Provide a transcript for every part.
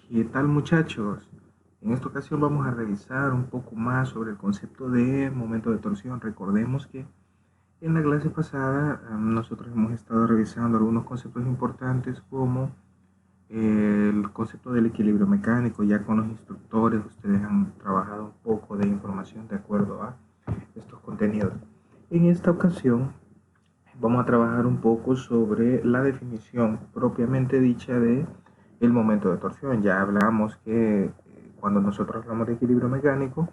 ¿Qué tal, muchachos? En esta ocasión vamos a revisar un poco más sobre el concepto de momento de torsión. Recordemos que en la clase pasada nosotros hemos estado revisando algunos conceptos importantes como el concepto del equilibrio mecánico. Ya con los instructores ustedes han trabajado un poco de información de acuerdo a estos contenidos. En esta ocasión vamos a trabajar un poco sobre la definición propiamente dicha de el momento de torsión. Ya hablamos que cuando nosotros hablamos de equilibrio mecánico,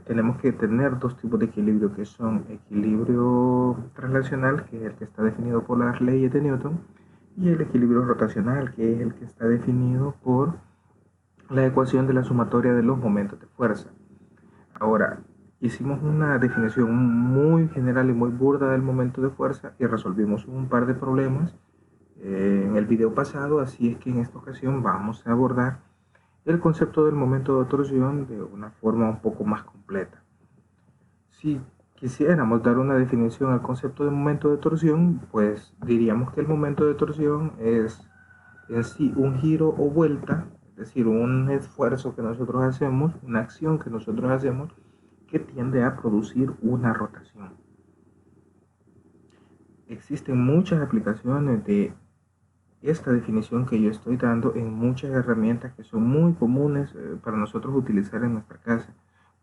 tenemos que tener dos tipos de equilibrio, que son equilibrio translacional, que es el que está definido por las leyes de Newton, y el equilibrio rotacional, que es el que está definido por la ecuación de la sumatoria de los momentos de fuerza. Ahora, hicimos una definición muy general y muy burda del momento de fuerza y resolvimos un par de problemas en el video pasado, así es que en esta ocasión vamos a abordar el concepto del momento de torsión de una forma un poco más completa. Si quisiéramos dar una definición al concepto de momento de torsión, pues diríamos que el momento de torsión es en sí un giro o vuelta, es decir, un esfuerzo que nosotros hacemos, una acción que nosotros hacemos que tiende a producir una rotación. Existen muchas aplicaciones de esta definición que yo estoy dando en muchas herramientas que son muy comunes para nosotros utilizar en nuestra casa.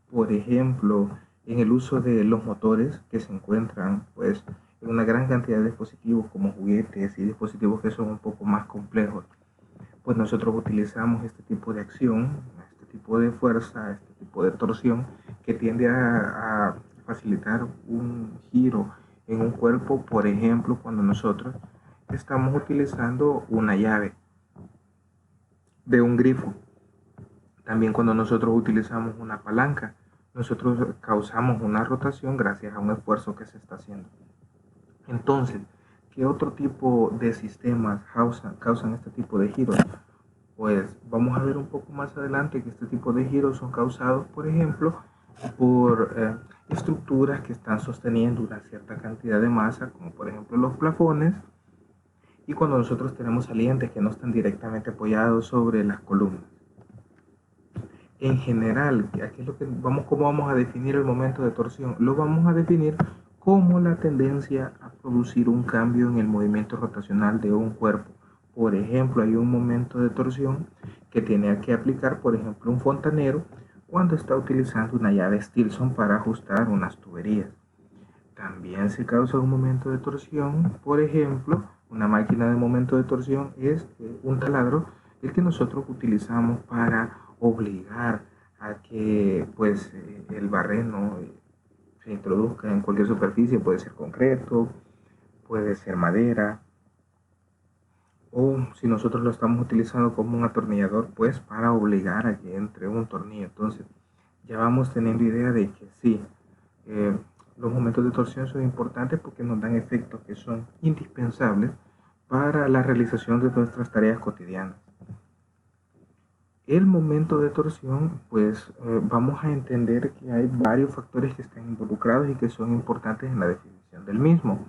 Por ejemplo, en el uso de los motores que se encuentran pues en una gran cantidad de dispositivos como juguetes y dispositivos que son un poco más complejos, pues nosotros utilizamos este tipo de acción, este tipo de fuerza, este tipo de torsión que tiende a facilitar un giro en un cuerpo. Por ejemplo, cuando nosotros estamos utilizando una llave de un grifo. También cuando nosotros utilizamos una palanca, nosotros causamos una rotación gracias a un esfuerzo que se está haciendo. Entonces, ¿qué otro tipo de sistemas causan este tipo de giros? Pues vamos a ver un poco más adelante que este tipo de giros son causados, por ejemplo, por estructuras que están sosteniendo una cierta cantidad de masa, como por ejemplo los plafones, y cuando nosotros tenemos salientes que no están directamente apoyados sobre las columnas. En general, aquí es lo que ¿cómo vamos a definir el momento de torsión? Lo vamos a definir como la tendencia a producir un cambio en el movimiento rotacional de un cuerpo. Por ejemplo, hay un momento de torsión que tiene que aplicar, por ejemplo, un fontanero cuando está utilizando una llave Stilson para ajustar unas tuberías. También se causa un momento de torsión, por ejemplo, una máquina de momento de torsión es un taladro, el que nosotros utilizamos para obligar a que pues el barreno se introduzca en cualquier superficie. Puede ser concreto, puede ser madera, o si nosotros lo estamos utilizando como un atornillador, pues para obligar a que entre un tornillo. Entonces ya vamos teniendo idea de que sí, los momentos de torsión son importantes porque nos dan efectos que son indispensables para la realización de nuestras tareas cotidianas. El momento de torsión, pues vamos a entender que hay varios factores que están involucrados y que son importantes en la definición del mismo.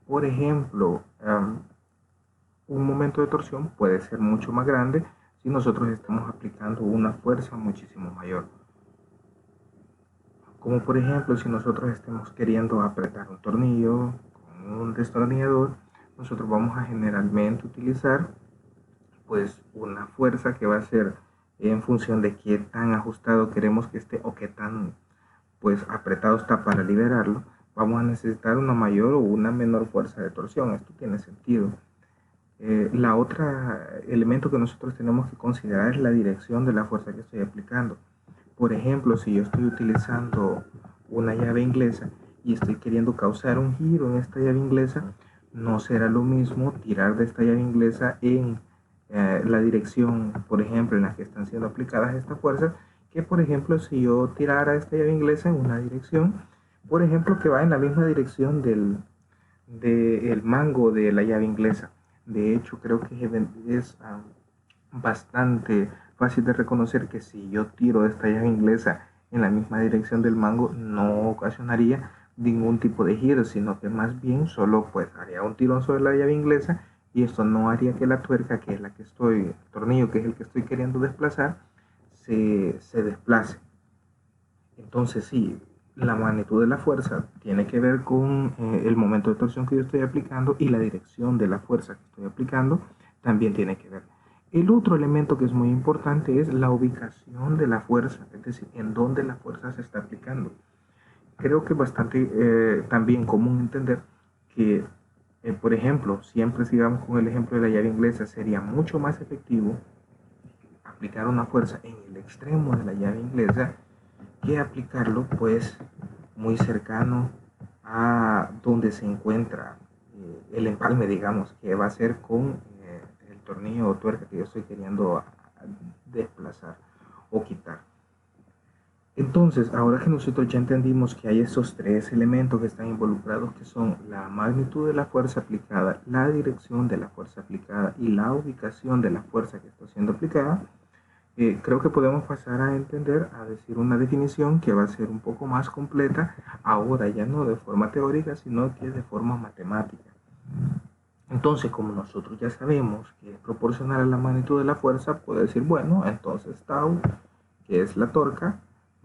Por ejemplo, un momento de torsión puede ser mucho más grande si nosotros estamos aplicando una fuerza muchísimo mayor. Como por ejemplo, si nosotros estemos queriendo apretar un tornillo con un destornillador, nosotros vamos a generalmente utilizar pues una fuerza que va a ser en función de qué tan ajustado queremos que esté o qué tan pues apretado está para liberarlo. Vamos a necesitar una mayor o una menor fuerza de torsión. Esto tiene sentido. La otra elemento que nosotros tenemos que considerar es la dirección de la fuerza que estoy aplicando. Por ejemplo, si yo estoy utilizando una llave inglesa y estoy queriendo causar un giro en esta llave inglesa, no será lo mismo tirar de esta llave inglesa en la dirección, por ejemplo, en la que están siendo aplicadas estas fuerzas, que por ejemplo si yo tirara esta llave inglesa en una dirección, por ejemplo, que va en la misma dirección del mango de la llave inglesa. De hecho, creo que es bastante fácil de reconocer que si yo tiro esta llave inglesa en la misma dirección del mango, no ocasionaría ningún tipo de giro, sino que más bien solo pues haría un tirón sobre la llave inglesa y esto no haría que la tuerca, que es la que estoy, el tornillo que es el que estoy queriendo desplazar, se desplace. Entonces sí, la magnitud de la fuerza tiene que ver con el momento de torsión que yo estoy aplicando, y la dirección de la fuerza que estoy aplicando también tiene que ver. El otro elemento que es muy importante es la ubicación de la fuerza, es decir, en dónde la fuerza se está aplicando. Creo que es bastante también común entender que, por ejemplo, siempre sigamos con el ejemplo de la llave inglesa, sería mucho más efectivo aplicar una fuerza en el extremo de la llave inglesa que aplicarlo pues muy cercano a donde se encuentra el empalme, digamos, que va a ser con el tornillo o tuerca que yo estoy queriendo desplazar o quitar. Entonces, ahora que nosotros ya entendimos que hay esos tres elementos que están involucrados, que son la magnitud de la fuerza aplicada, la dirección de la fuerza aplicada y la ubicación de la fuerza que está siendo aplicada, creo que podemos pasar a entender, a decir una definición que va a ser un poco más completa, ahora ya no de forma teórica, sino que de forma matemática. Entonces, como nosotros ya sabemos que es proporcional a la magnitud de la fuerza, puedo decir, bueno, entonces tau, que es la torca,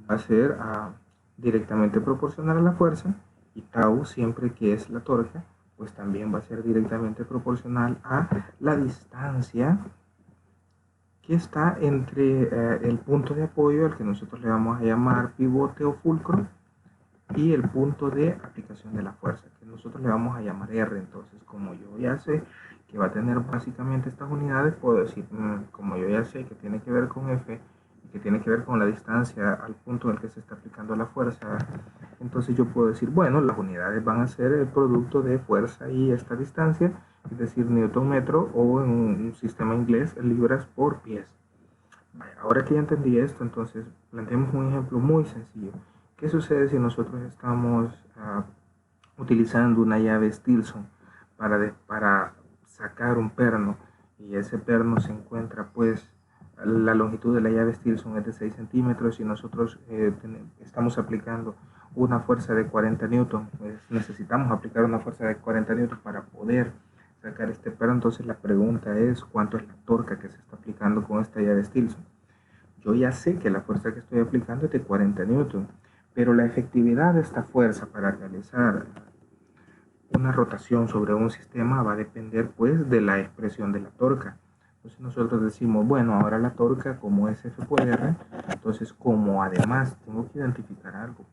va a ser directamente proporcional a la fuerza, y tau, siempre que es la torca, pues también va a ser directamente proporcional a la distancia que está entre el punto de apoyo, al que nosotros le vamos a llamar pivote o fulcro, y el punto de aplicación de la fuerza, que nosotros le vamos a llamar R. Entonces, como yo ya sé que va a tener básicamente estas unidades, puedo decir, como yo ya sé que tiene que ver con F, y que tiene que ver con la distancia al punto en el que se está aplicando la fuerza, entonces yo puedo decir, bueno, las unidades van a ser el producto de fuerza y esta distancia, es decir, newton metro, o en un sistema inglés, libras por pies. Ahora que ya entendí esto, entonces planteemos un ejemplo muy sencillo. ¿Qué sucede si nosotros estamos utilizando una llave Stilson para sacar un perno, y ese perno se encuentra, pues, la longitud de la llave Stilson es de 6 centímetros, y nosotros estamos aplicando una fuerza de 40 newton, pues necesitamos aplicar una fuerza de 40 newton para poder sacar este perno? Entonces la pregunta es, ¿cuánto es la torca que se está aplicando con esta llave Stilson? Yo ya sé que la fuerza que estoy aplicando es de 40 newton, pero la efectividad de esta fuerza para realizar una rotación sobre un sistema va a depender, pues, de la expresión de la torca. Entonces nosotros decimos, bueno, ahora la torca como es F por R, entonces como además tengo que identificar algo,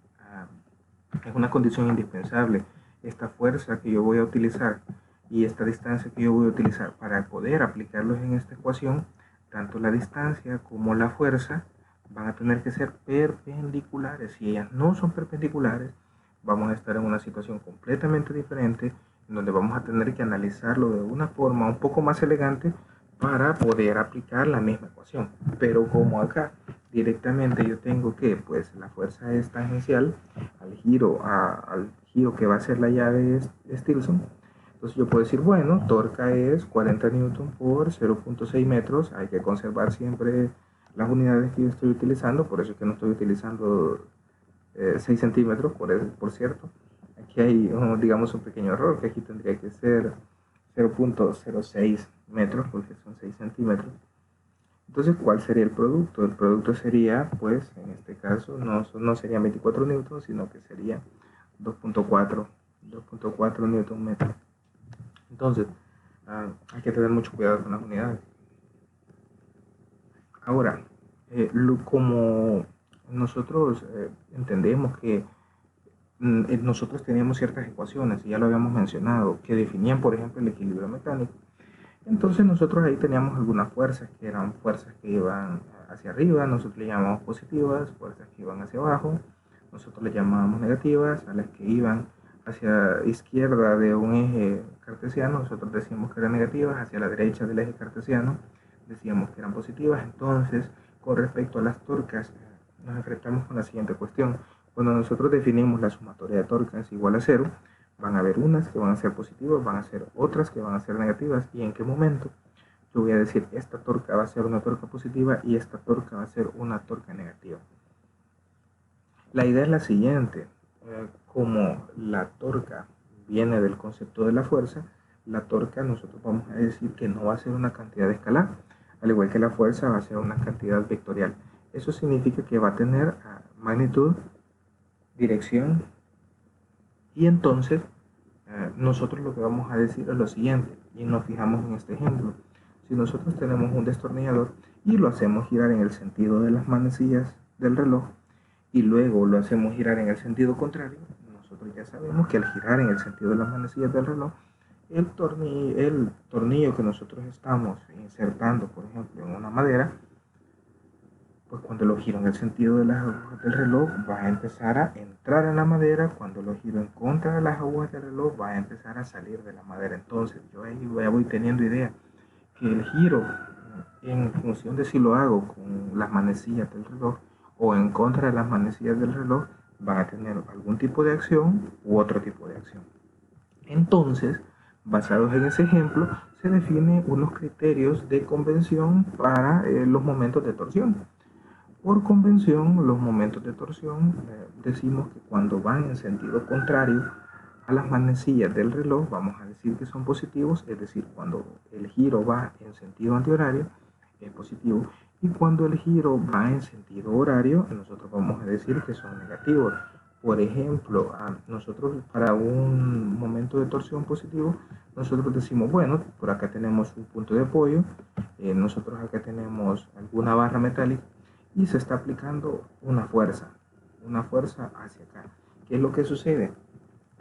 es una condición indispensable, esta fuerza que yo voy a utilizar y esta distancia que yo voy a utilizar para poder aplicarlos en esta ecuación, tanto la distancia como la fuerza van a tener que ser perpendiculares. Si ellas no son perpendiculares, vamos a estar en una situación completamente diferente, en donde vamos a tener que analizarlo de una forma un poco más elegante para poder aplicar la misma ecuación. Pero como acá directamente yo tengo que, pues, la fuerza es tangencial al giro que va a ser la llave Stilson, entonces yo puedo decir, bueno, torca es 40 newton por 0.6 metros. Hay que conservar siempre las unidades que yo estoy utilizando, por eso es que no estoy utilizando 6 centímetros, por cierto. Aquí hay, digamos, un pequeño error, que aquí tendría que ser 0.06 metros, porque son 6 centímetros. Entonces, ¿cuál sería el producto? El producto sería, pues, en este caso, no sería 24 newtons, sino que sería 2.4 newton metro. Entonces, hay que tener mucho cuidado con las unidades. Ahora, como nosotros entendemos que nosotros teníamos ciertas ecuaciones, y ya lo habíamos mencionado, que definían, por ejemplo, el equilibrio mecánico. Entonces nosotros ahí teníamos algunas fuerzas, que eran fuerzas que iban hacia arriba, nosotros le llamábamos positivas; fuerzas que iban hacia abajo, nosotros le llamábamos negativas; a las que iban hacia izquierda de un eje cartesiano, nosotros decíamos que eran negativas; hacia la derecha del eje cartesiano, decíamos que eran positivas. Entonces, con respecto a las torcas, nos enfrentamos con la siguiente cuestión. Cuando nosotros definimos la sumatoria de torcas igual a 0, van a haber unas que van a ser positivas, van a ser otras que van a ser negativas. ¿Y en qué momento? Yo voy a decir, esta torca va a ser una torca positiva y esta torca va a ser una torca negativa. La idea es la siguiente: como la torca viene del concepto de la fuerza, la torca nosotros vamos a decir que no va a ser una cantidad escalar, al igual que la fuerza va a ser una cantidad vectorial. Eso significa que va a tener magnitud, dirección, y entonces nosotros lo que vamos a decir es lo siguiente, y nos fijamos en este ejemplo. Si nosotros tenemos un destornillador y lo hacemos girar en el sentido de las manecillas del reloj, y luego lo hacemos girar en el sentido contrario, nosotros ya sabemos que al girar en el sentido de las manecillas del reloj, el tornillo que nosotros estamos insertando, por ejemplo, en una madera, pues cuando lo giro en el sentido de las agujas del reloj va a empezar a entrar en la madera, cuando lo giro en contra de las agujas del reloj va a empezar a salir de la madera. Entonces yo ahí ya voy teniendo idea que el giro, en función de si lo hago con las manecillas del reloj o en contra de las manecillas del reloj, va a tener algún tipo de acción u otro tipo de acción. Entonces, basados en ese ejemplo, se definen unos criterios de convención para los momentos de torsión. Por convención, los momentos de torsión decimos que cuando van en sentido contrario a las manecillas del reloj, vamos a decir que son positivos, es decir, cuando el giro va en sentido antihorario, es positivo, y cuando el giro va en sentido horario, nosotros vamos a decir que son negativos. Por ejemplo, nosotros para un momento de torsión positivo, nosotros decimos, bueno, por acá tenemos un punto de apoyo, nosotros acá tenemos alguna barra metálica, y se está aplicando una fuerza hacia acá. ¿Qué es lo que sucede?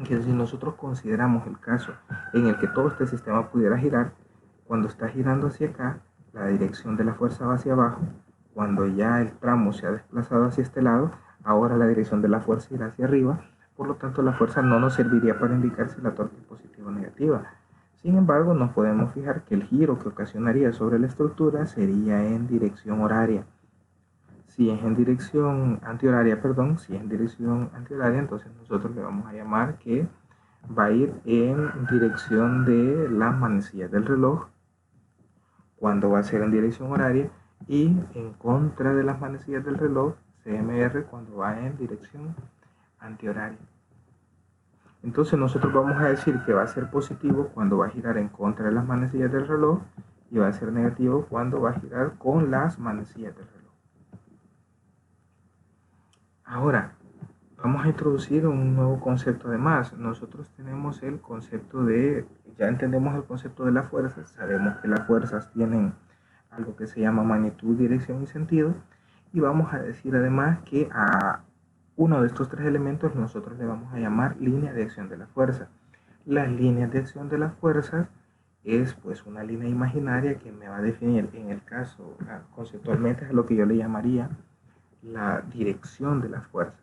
Que si nosotros consideramos el caso en el que todo este sistema pudiera girar, cuando está girando hacia acá, la dirección de la fuerza va hacia abajo. Cuando ya el tramo se ha desplazado hacia este lado, ahora la dirección de la fuerza irá hacia arriba. Por lo tanto, la fuerza no nos serviría para indicar si la torque es positiva o negativa. Sin embargo, nos podemos fijar que el giro que ocasionaría sobre la estructura sería en dirección horaria. Si es en dirección antihoraria, entonces nosotros le vamos a llamar que va a ir en dirección de las manecillas del reloj, cuando va a ser en dirección horaria, y en contra de las manecillas del reloj, CMR, cuando va en dirección antihoraria. Entonces nosotros vamos a decir que va a ser positivo cuando va a girar en contra de las manecillas del reloj, y va a ser negativo cuando va a girar con las manecillas del reloj. Ahora, vamos a introducir un nuevo concepto además. Nosotros tenemos el concepto ya entendemos el concepto de las fuerzas, sabemos que las fuerzas tienen algo que se llama magnitud, dirección y sentido, y vamos a decir además que a uno de estos tres elementos nosotros le vamos a llamar línea de acción de la fuerza. Las líneas de acción de las fuerzas es pues una línea imaginaria que me va a definir, en el caso conceptualmente, es lo que yo le llamaría la dirección de las fuerzas.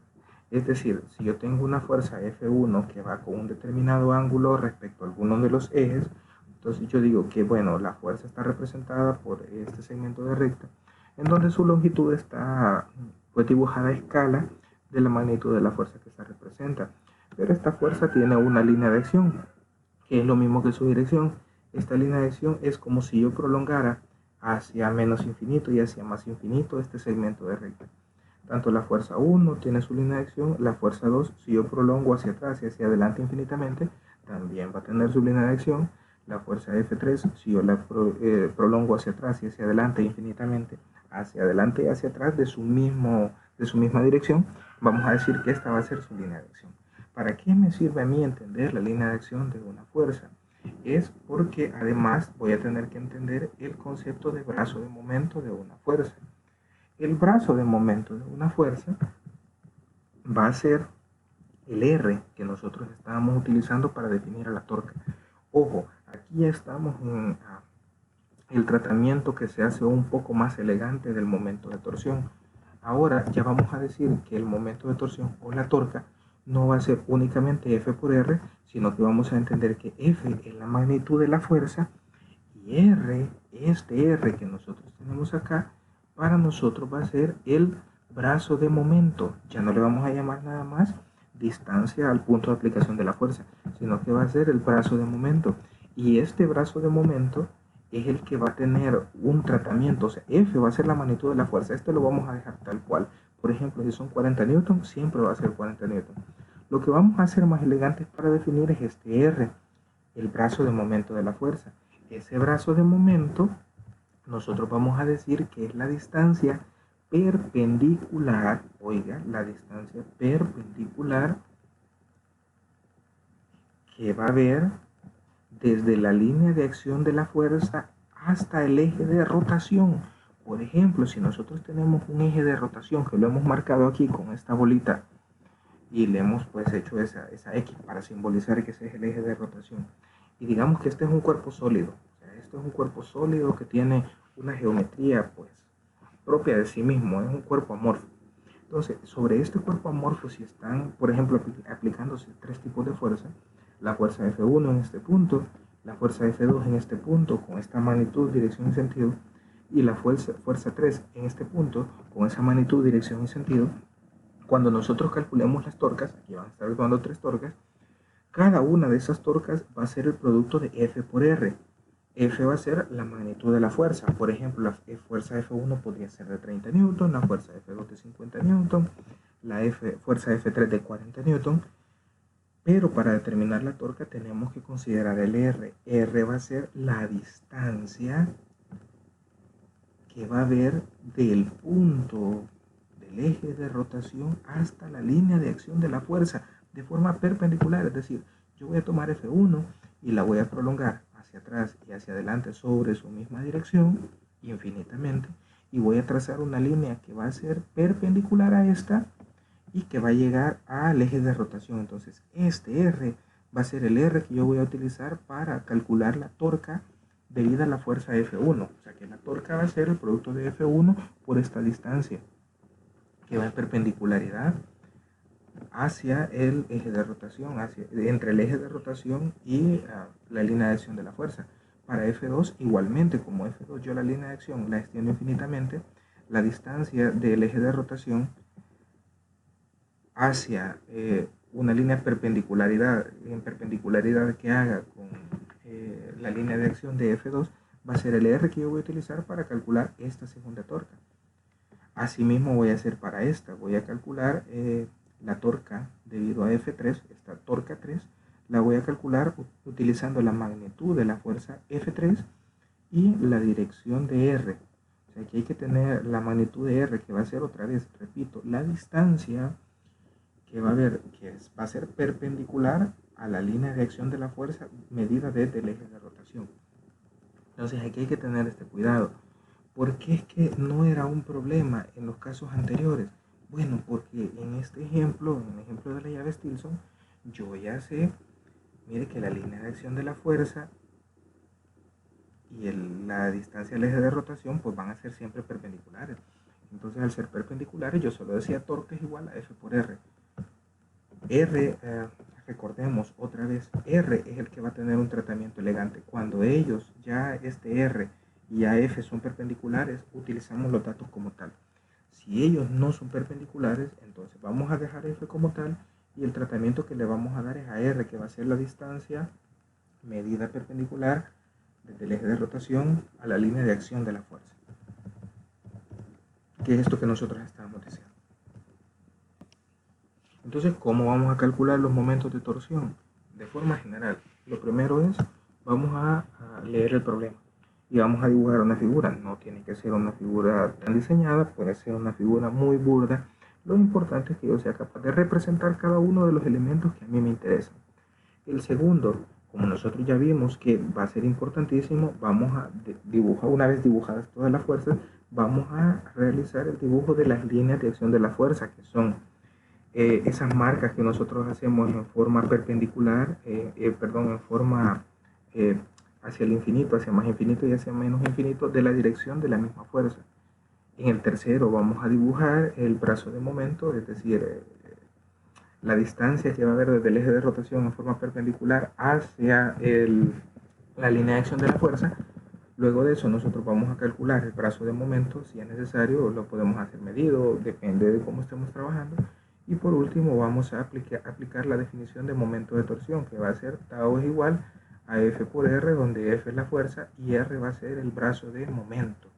Es decir, si yo tengo una fuerza F1 que va con un determinado ángulo respecto a alguno de los ejes, entonces yo digo que, bueno, la fuerza está representada por este segmento de recta, en donde su longitud está pues dibujada a escala de la magnitud de la fuerza que se representa. Pero esta fuerza tiene una línea de acción, que es lo mismo que su dirección. Esta línea de acción es como si yo prolongara hacia menos infinito y hacia más infinito este segmento de recta. Tanto la fuerza 1 tiene su línea de acción, la fuerza 2, si yo prolongo hacia atrás y hacia adelante infinitamente, también va a tener su línea de acción. La fuerza F3, si yo la prolongo hacia atrás y hacia adelante infinitamente, hacia adelante y hacia atrás de su misma dirección, vamos a decir que esta va a ser su línea de acción. ¿Para qué me sirve a mí entender la línea de acción de una fuerza? Es porque además voy a tener que entender el concepto de brazo de momento de una fuerza. El brazo de momento de una fuerza va a ser el R que nosotros estábamos utilizando para definir a la torca. Ojo, aquí ya estamos en el tratamiento que se hace un poco más elegante del momento de torsión. Ahora ya vamos a decir que el momento de torsión o la torca no va a ser únicamente F por R, sino que vamos a entender que F es la magnitud de la fuerza y R, este R que nosotros tenemos acá, para nosotros va a ser el brazo de momento. Ya no le vamos a llamar nada más distancia al punto de aplicación de la fuerza, sino que va a ser el brazo de momento. Y este brazo de momento es el que va a tener un tratamiento. O sea, F va a ser la magnitud de la fuerza. Esto lo vamos a dejar tal cual. Por ejemplo, si son 40 newton, siempre va a ser 40 newton. Lo que vamos a hacer más elegante para definir es este R. el brazo de momento de la fuerza. Ese brazo de momento nosotros vamos a decir que es la distancia perpendicular, oiga, la distancia perpendicular que va a haber desde la línea de acción de la fuerza hasta el eje de rotación. Por ejemplo, si nosotros tenemos un eje de rotación que lo hemos marcado aquí con esta bolita y le hemos pues hecho esa X para simbolizar que ese es el eje de rotación, y digamos que este es un cuerpo sólido, o sea, esto es un cuerpo sólido que tiene una geometría pues propia de sí mismo, es un cuerpo amorfo. Entonces, sobre este cuerpo amorfo, si están, por ejemplo, aplicándose tres tipos de fuerza, la fuerza F1 en este punto, la fuerza F2 en este punto, con esta magnitud, dirección y sentido, y la fuerza 3 en este punto, con esa magnitud, dirección y sentido, cuando nosotros calculemos las torcas, aquí van a estar actuando tres torcas, cada una de esas torcas va a ser el producto de F por R. F va a ser la magnitud de la fuerza. Por ejemplo, la fuerza F1 podría ser de 30 newton, la fuerza F2 de 50 newton, la fuerza F3 de 40 newton. Pero para determinar la torca tenemos que considerar el R. R va a ser la distancia que va a haber del punto del eje de rotación hasta la línea de acción de la fuerza de forma perpendicular. Es decir, yo voy a tomar F1 y la voy a prolongar hacia atrás y hacia adelante sobre su misma dirección infinitamente, y voy a trazar una línea que va a ser perpendicular a esta y que va a llegar al eje de rotación. Entonces este R va a ser el R que yo voy a utilizar para calcular la torca debida a la fuerza F1. O sea que la torca va a ser el producto de F1 por esta distancia que va en perpendicularidad hacia el eje de rotación, entre el eje de rotación y la línea de acción de la fuerza. Para F2 igualmente, como F2 yo la línea de acción la extiendo infinitamente, la distancia del eje de rotación hacia una línea en perpendicularidad que haga con la línea de acción de F2 va a ser el R que yo voy a utilizar para calcular esta segunda torca. Asimismo voy a hacer para esta, voy a calcular la torca debido a F3, esta torca 3, la voy a calcular utilizando la magnitud de la fuerza F3 y la dirección de R. O sea, aquí hay que tener la magnitud de R, que va a ser otra vez, repito, la distancia que va a haber, que va a ser perpendicular a la línea de acción de la fuerza medida desde el eje de rotación. Entonces aquí hay que tener este cuidado. ¿Por qué es que no era un problema en los casos anteriores? Bueno, porque en este ejemplo, en el ejemplo de la llave Stilson, yo ya sé, mire que la línea de acción de la fuerza y la distancia al eje de rotación pues van a ser siempre perpendiculares. Entonces al ser perpendiculares yo solo decía torque es igual a F por R. R, recordemos otra vez, R es el que va a tener un tratamiento elegante. Cuando ellos, ya este R y a F son perpendiculares, utilizamos los datos como tal. Si ellos no son perpendiculares, entonces vamos a dejar F como tal y el tratamiento que le vamos a dar es a R, que va a ser la distancia medida perpendicular desde el eje de rotación a la línea de acción de la fuerza. ¿Qué es esto que nosotros estábamos diciendo? Entonces, ¿cómo vamos a calcular los momentos de torsión? De forma general, lo primero es, vamos a leer el problema y vamos a dibujar una figura. No tiene que ser una figura tan diseñada, puede ser una figura muy burda. Lo importante es que yo sea capaz de representar cada uno de los elementos que a mí me interesan. El segundo, como nosotros ya vimos que va a ser importantísimo, vamos a dibujar, una vez dibujadas todas las fuerzas, vamos a realizar el dibujo de las líneas de acción de la fuerza, que son esas marcas que nosotros hacemos en forma perpendicular, en forma hacia el infinito, hacia más infinito y hacia menos infinito de la dirección de la misma fuerza. En el tercero vamos a dibujar el brazo de momento, es decir, la distancia que va a haber desde el eje de rotación en forma perpendicular hacia la línea de acción de la fuerza. Luego de eso nosotros vamos a calcular el brazo de momento, si es necesario lo podemos hacer medido, depende de cómo estemos trabajando. Y por último vamos a aplicar la definición de momento de torsión, que va a ser tau es igual a F por R, donde F es la fuerza y R va a ser el brazo de momento.